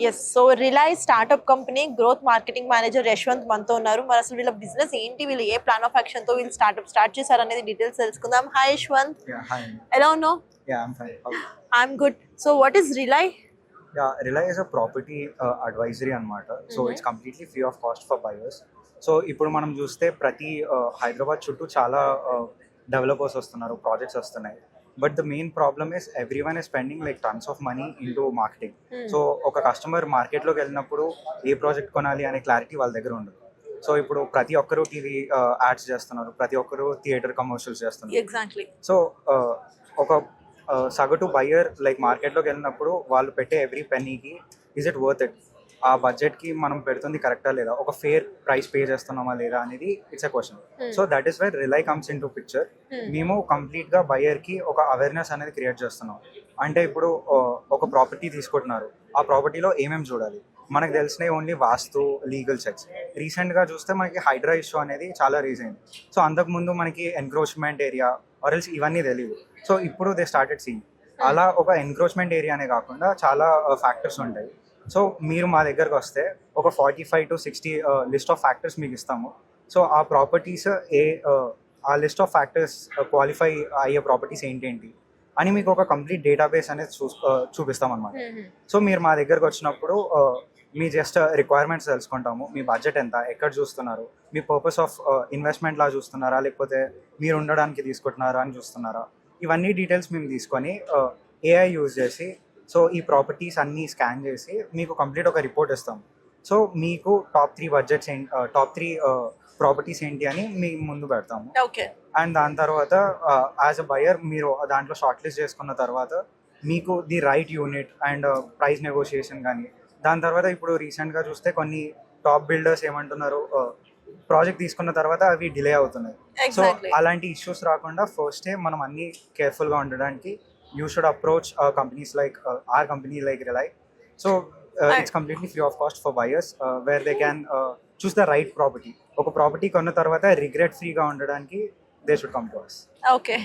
Yes. So Relai startup company growth marketing manager Yashwant మనతో ఉన్నారు. మరి అసలు వీళ్ళ బిజినెస్ ఏంటి, వీళ్ళు ఏ ప్లాన్ ఆఫ్ యాక్షన్ తో వీళ్ళు స్టార్ట్ చేశారు అనేది డీటెయిల్స్ తెలుసుకుందాం. హాయ్ యశ్వంత్. Yeah, hi. ఎలా ఉన్నావు? Yeah, I'm fine. I'm good. So what is rely? Yeah, Relay is a property advisory అనమాట. So it's completely free of cost for buyers. So ఇప్పుడు మనం చూస్తే ప్రతి హైదరాబాద్ చుట్టూ చాలా డెవలపర్స్ వస్తున్నారు, ప్రాజెక్ట్స్ వస్తున్నాయి. But the main problem is every one is spending like tons of money in to marketing. So ఒక కస్టమర్ మార్కెట్లోకి వెళ్ళినప్పుడు ఏ ప్రాజెక్ట్ కొనాలి అనే క్లారిటీ వాళ్ళ దగ్గర ఉండదు. సో ఇప్పుడు ప్రతి ఒక్కరు టీవీ యాడ్స్ చేస్తున్నారు, ప్రతి ఒక్కరు థియేటర్ కమర్షియల్స్ చేస్తున్నారు. ఎగ్జాక్ట్లీ. సో ఒక సగటు బయ్యర్ లైక్ మార్కెట్లోకి వెళ్ళినప్పుడు వాళ్ళు పెట్టే ఎవ్రీ పెన్నీకి ఈజ్ ఇట్ వర్త్ ఇట్, ఆ బడ్జెట్కి మనం పెడుతుంది కరెక్టా లేదా, ఒక ఫేర్ ప్రైస్ పే చేస్తున్నామా లేదా అనేది it's a question. So that is wire rely comes in to picture. మేము కంప్లీట్గా బయ్యర్కి ఒక అవేర్నెస్ అనేది క్రియేట్ చేస్తున్నాం. అంటే ఇప్పుడు ఒక ప్రాపర్టీ తీసుకుంటున్నారు, ఆ ప్రాపర్టీలో ఏమేమి చూడాలి, మనకు తెలిసినవి ఓన్లీ వాస్తు, లీగల్ చెక్స్. రీసెంట్గా చూస్తే మనకి హైడ్రా ఇష్యూ అనేది చాలా రీజ్ అయింది. సో అంతకుముందు మనకి ఎన్క్రోచ్మెంట్ ఏరియా ఆర్ఎల్స్ ఇవన్నీ తెలియదు. సో ఇప్పుడు దే స్టార్టెడ్ సీయింగ్. అలా ఒక ఎన్క్రోచ్మెంట్ ఏరియానే కాకుండా చాలా ఫ్యాక్టర్స్ ఉంటాయి. సో మీరు మా దగ్గరకు వస్తే ఒక 45 to 60 లిస్ట్ ఆఫ్ ఫ్యాక్టర్స్ మీకు ఇస్తాము. సో ఆ ప్రాపర్టీస్ ఆ లిస్ట్ ఆఫ్ ఫ్యాక్టర్స్ క్వాలిఫై అయ్యే ప్రాపర్టీస్ ఏంటేంటి అని మీకు ఒక కంప్లీట్ డేటాబేస్ అనేది చూపిస్తాం అనమాట. సో మీరు మా దగ్గరకు వచ్చినప్పుడు మీ జస్ట్ రిక్వైర్మెంట్స్ తెలుసుకుంటాము. మీ బడ్జెట్ ఎంత, ఎక్కడ చూస్తున్నారు, మీ పర్పస్ ఆఫ్ ఇన్వెస్ట్మెంట్ లా చూస్తున్నారా, లేకపోతే మీరు ఉండడానికి తీసుకుంటున్నారా అని చూస్తున్నారా, ఇవన్నీ డీటెయిల్స్ మేము తీసుకొని ఏఐ యూజ్ చేసి సో ఈ ప్రాపర్టీస్ అన్నీ స్కాన్ చేసి మీకు కంప్లీట్ ఒక రిపోర్ట్ ఇస్తాం. సో మీకు టాప్ 3 బడ్జెట్స్ టాప్ 3 ప్రాపర్టీస్ ఏంటి అని మీ ముందు పెడతాము. అండ్ దాని తర్వాత యాజ్ అ బయర్ మీరు దాంట్లో షార్ట్ లిస్ట్ చేసుకున్న తర్వాత మీకు the right unit and price negotiation కానీ, దాని తర్వాత ఇప్పుడు రీసెంట్గా చూస్తే కొన్ని టాప్ బిల్డర్స్ ఏమంటున్నారు, ప్రాజెక్ట్ తీసుకున్న తర్వాత అవి డిలే అవుతున్నాయి. సో అలాంటి ఇష్యూస్ రాకుండా ఫస్టే మనం అన్ని కేర్ఫుల్గా ఉండడానికి you should approach companies like our company like Relay. So it's completely free of cost for buyers where they can choose the right property. ఒక ప్రాపర్టీ కొన్న తర్వాత రిగ్రెట్ ఫ్రీగా ఉండడానికి they should come to us. Okay.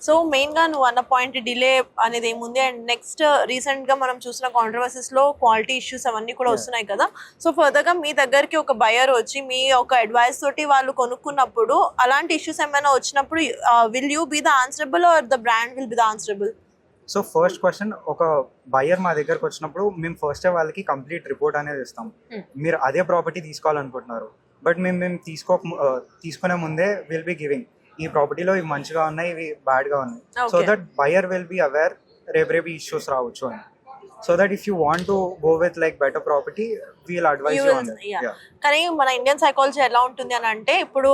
So మెయిన్గా నువ్వు అన్న point delay అనేది ఏముంది, అండ్ నెక్స్ట్ రీసెంట్గా మనం చూసిన కాంట్రవర్సీస్లో క్వాలిటీ ఇష్యూస్ అవన్నీ కూడా వస్తున్నాయి కదా. సో ఫర్దర్గా మీ దగ్గరికి ఒక బయర్ వచ్చి మీ ఒక అడ్వైస్ తోటి వాళ్ళు కొనుక్కున్నప్పుడు అలాంటి ఇష్యూస్ ఏమైనా వచ్చినప్పుడు will you be the answerable or the brand will be the answerable? So first question, ఒక బయర్ మా దగ్గరకు వచ్చినప్పుడు మేము ఫస్టే వాళ్ళకి కంప్లీట్ రిపోర్ట్ అనేది ఇస్తాం. మీరు అదే ప్రాపర్టీ తీసుకోవాలనుకుంటున్నారు, బట్ మేము తీసుకునే ముందే విల్ బి గివింగ్ ఈ ప్రాపర్టీలో ఇవి మంచిగా ఉన్నాయి, ఇవి బ్యాడ్గా ఉన్నాయి. So that buyer will be aware రేపు ఇష్యూస్ రావచ్చు అని. So that if you want to go with like better property we'll advise you on that. కానీ మన ఇండియన్ సైకాలజీ ఎలా ఉంటుంది అని అంటే, ఇప్పుడు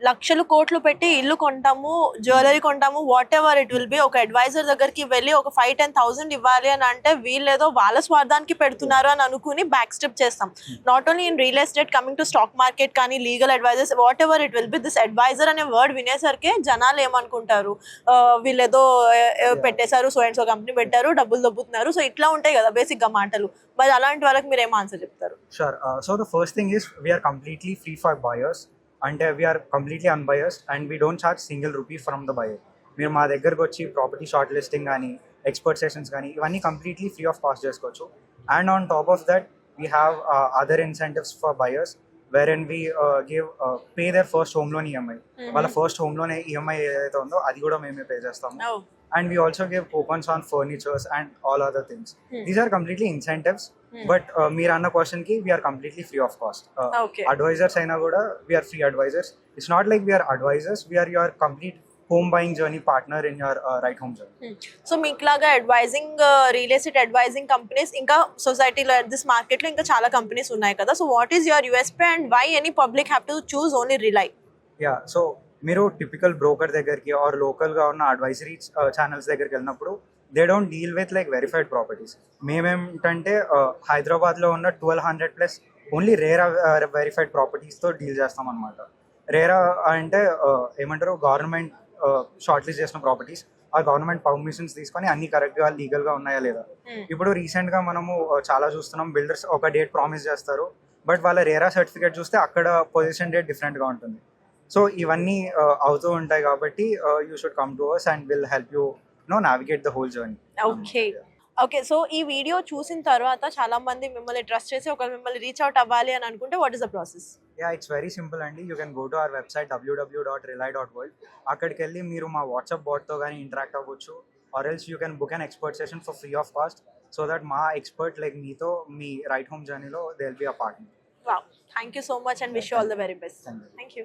లక్షలు కోట్లు పెట్టి ఇల్లు కొంటాము, జ్యువెలరీ కొంటాము, whatever it will be, ఒక అడ్వైజర్ దగ్గరికి వెళ్ళి ఒక 5-10,000 ఇవ్వాలి అని అంటే వీళ్ళేదో వాళ్ళ స్వార్థానికి పెడుతున్నారు అని అనుకుని బ్యాక్ స్టెప్ చేస్తాం. Not only in real estate, coming to stock market కానీ, legal advisors, whatever it will be, this advisor అనే వర్డ్ వినేసరికి జనాలు ఏమనుకుంటారు, వీళ్ళేదో పెట్టేశారు, సో అండ్ సో కంపెనీ పెట్టారు, డబ్బులు దొబ్బుతున్నారు. సో ఇట్లా ఉంటాయి కదా బేసిక్ గా మాటలు. మరి అలాంటి వాళ్ళకి మీరు ఏం ఆన్సర్ చెప్తారు? Sure. So the first thing is we are completely free for buyers. అంటే we are completely unbiased and we don't charge single rupee from the buyer. మీరు మా దగ్గరకు వచ్చి ప్రాపర్టీ షార్ట్ లిస్టింగ్ కానీ, ఎక్స్పర్ట్ సెషన్స్ కానీ ఇవన్నీ కంప్లీట్లీ ఫ్రీ ఆఫ్ కాస్ట్ చేసుకోవచ్చు. And on top of that we have other incentives for buyers wherein we give pay their first home loan EMI. వాళ్ళ first home loan EMI ఏదైతే ఉందో అది కూడా మేమే పే చేస్తాము. And we also give coupons on furnitures and all other things. These are completely incentives. But మీరు అన్న question కి we are completely free of cost. Advisors అయినా కూడా we are free advisors. It's not like we are advisors, we are your complete home buying journey partner in your right home journey. So మీకు లాగా advising real estate advising companies ఇంకా సొసైటీలో this మార్కెట్లో ఇంకా చాలా companies ఉన్నాయి కదా. So what is your USP and why any public have to choose only Relai? Yeah, so మీరు టిపికల్ బ్రోకర్ దగ్గరికి ఆర్ లోకల్గా ఉన్న అడ్వైజరీ ఛానల్స్ దగ్గరికి వెళ్ళినప్పుడు they don't deal with like verified properties. మేమేంటంటే హైదరాబాద్లో ఉన్న 1200+ ఓన్లీ రేరా వెరిఫైడ్ ప్రాపర్టీస్తో డీల్ చేస్తాం అనమాట. రేరా అంటే ఏమంటారు, గవర్నమెంట్ షార్ట్ లిస్ట్ చేసిన ప్రాపర్టీస్, ఆ గవర్నమెంట్ పర్మిషన్స్ తీసుకొని అన్ని కరెక్ట్గా లీగల్గా ఉన్నాయా లేదా. ఇప్పుడు రీసెంట్గా మనము చాలా చూస్తున్నాం, బిల్డర్స్ ఒక డేట్ ప్రామిస్ చేస్తారు, బట్ వాళ్ళ రేరా సర్టిఫికేట్ చూస్తే అక్కడ పొజిషన్ డేట్ డిఫరెంట్గా ఉంటుంది. సో ఇవన్నీ అవుతూ ఉంటాయి కాబట్టి you should come to us and will help you navigate the whole journey. Okay. Okay. So ఈ వీడియో చూసిన తర్వాత చాలా మంది మిమ్మల్ని ట్రస్ట్ చేసి ఒకవేళ మిమ్మల్ని రీచ్ అవుట్ అవ్వాలి అని అనుకుంటే what is the process? Ya, it's very simple అండి. You can go to our website www.rely.world. అక్కడికి వెళ్ళి మీరు మా వాట్సాప్ బాట్తో కానీ ఇంటరాక్ట్ అవ్వచ్చు, or else you can book an expert session for free of cost, so that మా expert like మీతో మీ right home జర్నీలో they will be a partner. Wow! Thank you so much and wish you all the very best. Thank you. Thank you.